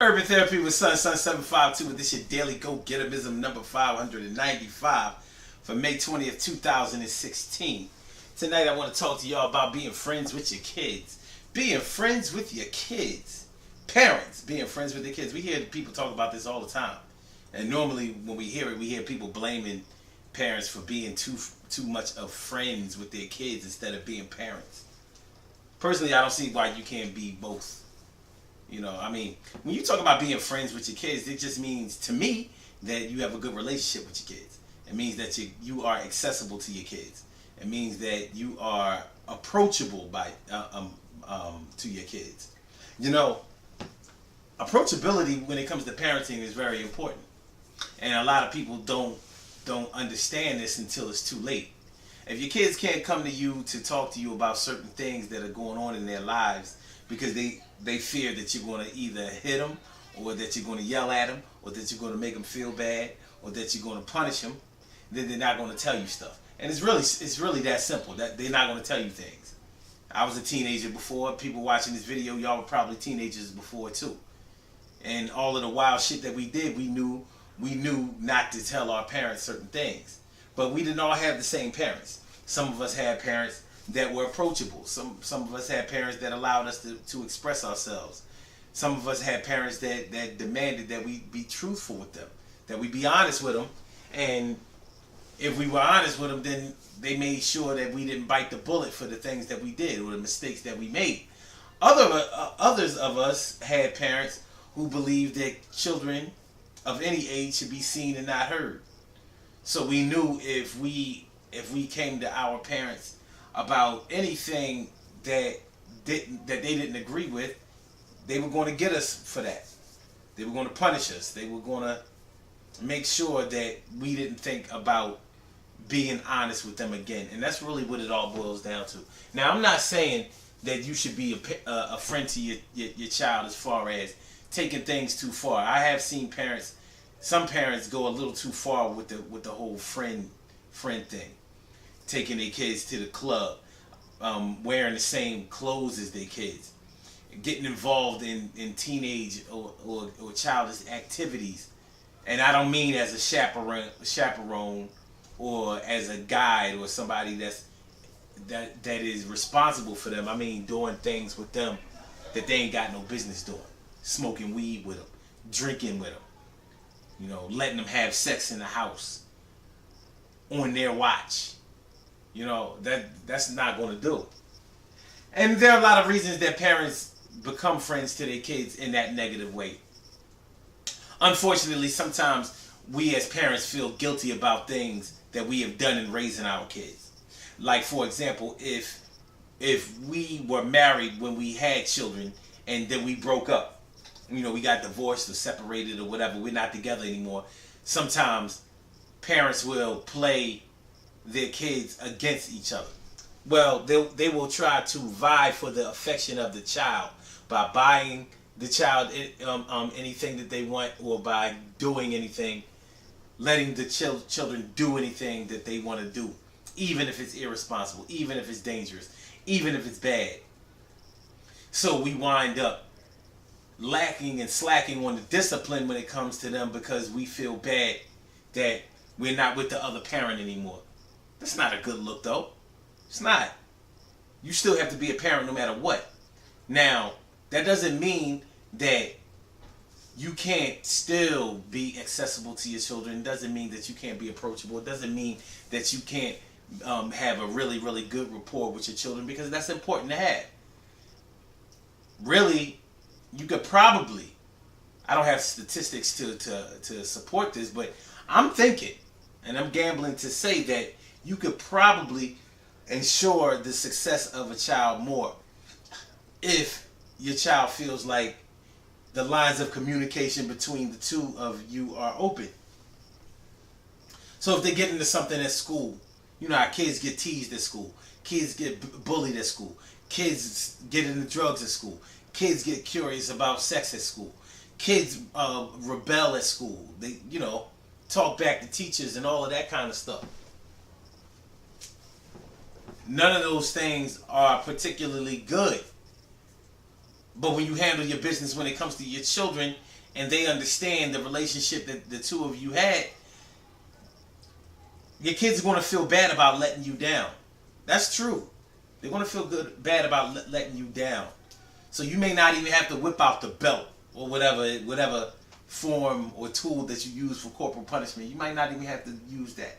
Urban Therapy with Sun 752, with this your daily go-getterism number 595 for May 20th, 2016. Tonight I want to talk to y'all about being friends with your kids. Being friends with your kids. Parents being friends with their kids. We hear people talk about this all the time. And normally when we hear it, we hear people blaming parents for being too much of friends with their kids instead of being parents. Personally, I don't see why you can't be both. You know, I mean, when you talk about being friends with your kids, it just means, to me, that you have a good relationship with your kids. It means that you are accessible to your kids. It means that you are approachable to your kids. You know, approachability when it comes to parenting is very important. And a lot of people don't understand this until it's too late. If your kids can't come to you to talk to you about certain things that are going on in their lives because they fear that you're going to either hit them, or that you're going to yell at them, or that you're going to make them feel bad, or that you're going to punish them, then they're not going to tell you stuff. And it's really that simple. That they're not going to tell you things. I was a teenager before. People watching this video, y'all were probably teenagers before too. And all of the wild shit that we did, we knew not to tell our parents certain things. But we didn't all have the same parents. Some of us had parents that were approachable. Some of us had parents that allowed us to express ourselves. Some of us had parents that demanded that we be truthful with them, that we be honest with them. And if we were honest with them, then they made sure that we didn't bite the bullet for the things that we did or the mistakes that we made. Others of us had parents who believed that children of any age should be seen and not heard. So we knew if we came to our parents about anything that they didn't agree with, they were going to get us for that. They were going to punish us. They were going to make sure that we didn't think about being honest with them again. And that's really what it all boils down to. Now, I'm not saying that you should be a friend to your child as far as taking things too far. I have seen some parents go a little too far with the whole friend thing. Taking their kids to the club, wearing the same clothes as their kids, getting involved in teenage or childish activities. And I don't mean as a chaperone or as a guide or somebody that is responsible for them. I mean doing things with them that they ain't got no business doing. Smoking weed with them, drinking with them, you know, letting them have sex in the house on their watch. You know, that's not going to do. And there are a lot of reasons that parents become friends to their kids in that negative way. Unfortunately, sometimes we as parents feel guilty about things that we have done in raising our kids. Like, for example, if we were married when we had children and then we broke up, you know, we got divorced or separated or whatever, we're not together anymore, sometimes parents will play their kids against each other. Well, they will try to vie for the affection of the child by buying the child anything that they want, or by doing anything, letting the children do anything that they want to do, even if it's irresponsible, even if it's dangerous, even if it's bad. So we wind up lacking and slacking on the discipline when it comes to them because we feel bad that we're not with the other parent anymore. That's not a good look, though. It's not. You still have to be a parent no matter what. Now, that doesn't mean that you can't still be accessible to your children. It doesn't mean that you can't be approachable. It doesn't mean that you can't have a really, really good rapport with your children, because that's important to have. Really, you could probably, I don't have statistics to support this, but I'm thinking, and I'm gambling to say that you could probably ensure the success of a child more if your child feels like the lines of communication between the two of you are open. So if they get into something at school, you know how kids get teased at school, kids get bullied at school, kids get into drugs at school, kids get curious about sex at school, kids rebel at school, they, you know, talk back to teachers and all of that kind of stuff. None of those things are particularly good. But when you handle your business when it comes to your children, and they understand the relationship that the two of you had, your kids are going to feel bad about letting you down. That's true. They're going to feel bad about letting you down. So you may not even have to whip out the belt or whatever form or tool that you use for corporal punishment. You might not even have to use that.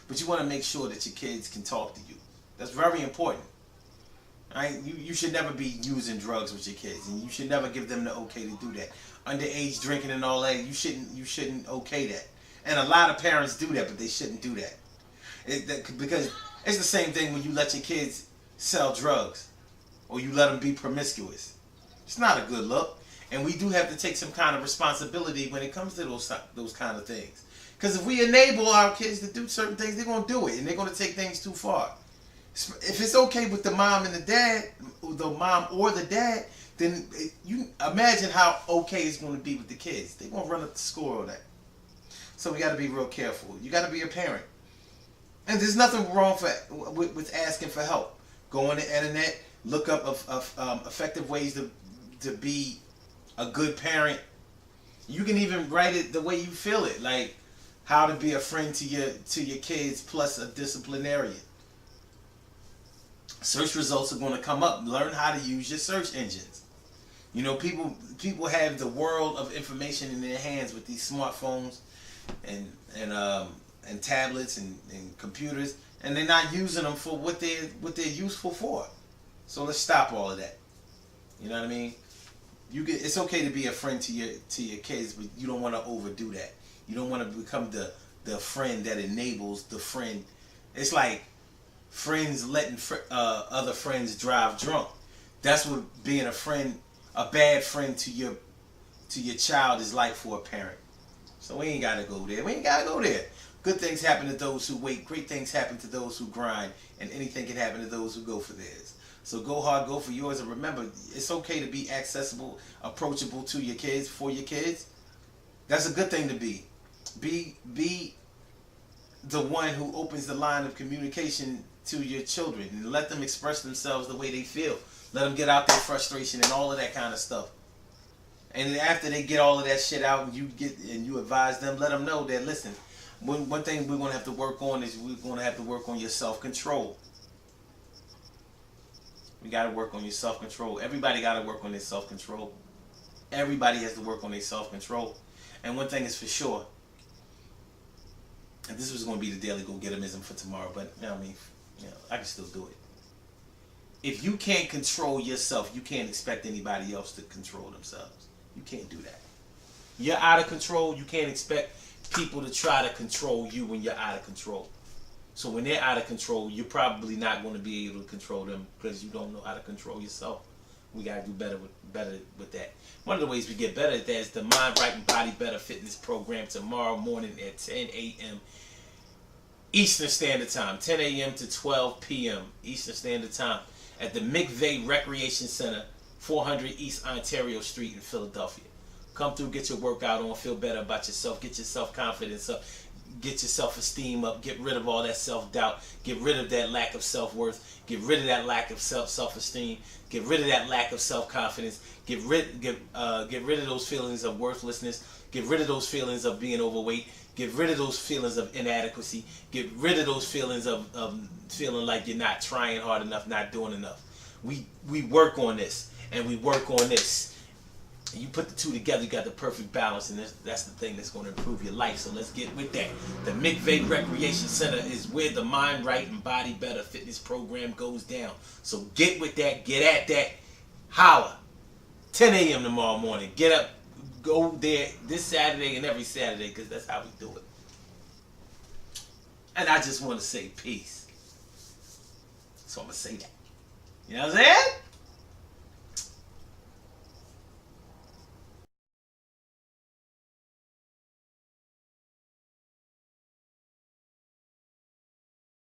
But you want to make sure that your kids can talk to you. That's very important. Right? You should never be using drugs with your kids, and you should never give them the okay to do that. Underage drinking and all that, you shouldn't okay that. And a lot of parents do that, but they shouldn't do that. Because it's the same thing when you let your kids sell drugs or you let them be promiscuous. It's not a good look. And we do have to take some kind of responsibility when it comes to those kind of things. Because if we enable our kids to do certain things, they're going to do it, and they're going to take things too far. If it's okay with the mom and the dad, the mom or the dad, then you imagine how okay it's going to be with the kids. They're going to run up the score on that. So we got to be real careful. You got to be a parent. And there's nothing wrong with asking for help. Go on the internet, look up effective ways to be a good parent. You can even write it the way you feel it, like how to be a friend to your kids plus a disciplinarian. Search results are going to come up. Learn how to use your search engines. You know, people have the world of information in their hands with these smartphones and tablets and computers, and they're not using them for what they're useful for. So let's stop all of that. You know what I mean? It's okay to be a friend to your kids, but you don't want to overdo that. You don't want to become the friend that enables the friend. It's like friends letting other friends drive drunk. That's what being a bad friend to your child is like for a parent. So we ain't gotta go there. We ain't gotta go there. Good things happen to those who wait. Great things happen to those who grind. And anything can happen to those who go for theirs. So go hard, go for yours. And remember, it's okay to be accessible, approachable to your kids, for your kids. That's a good thing to be. Be the one who opens the line of communication to your children and let them express themselves the way they feel. Let them get out their frustration and all of that kind of stuff. And after they get all of that shit out and you advise them, let them know that, listen, one thing we're going to have to work on is we're going to have to work on your self-control. We got to work on your self-control. Everybody got to work on their self-control. Everybody has to work on their self-control. And one thing is for sure, and this was going to be the daily go-getterism for tomorrow, but you know what I mean, I can still do it. If you can't control yourself, you can't expect anybody else to control themselves. You can't do that. You're out of control. You can't expect people to try to control you when you're out of control. So when they're out of control, you're probably not going to be able to control them because you don't know how to control yourself. We got to do better with that. One of the ways we get better at that is the Mind Right and Body Better Fitness Program tomorrow morning at 10 a.m. Eastern Standard Time. 10 a.m. to 12 p.m. Eastern Standard Time at the McVeigh Recreation Center, 400 East Ontario Street in Philadelphia. Come through, get your workout on, feel better about yourself, get your self-confidence up, get your self-esteem up, get rid of all that self-doubt, get rid of that lack of self-worth, get rid of that lack of self-esteem, get rid of that lack of self-confidence, get rid of those feelings of worthlessness, get rid of those feelings of being overweight, get rid of those feelings of inadequacy, get rid of those feelings of feeling like you're not trying hard enough, not doing enough. We work on this, and we work on this. And you put the two together, you got the perfect balance, and that's the thing that's going to improve your life. So let's get with that. The McVeigh Recreation Center is where the Mind Right and Body Better Fitness Program goes down. So get with that, get at that, holla. 10 a.m. tomorrow morning. Get up, go there this Saturday and every Saturday, because that's how we do it. And I just want to say peace. So I'm going to say that. You know what I'm saying?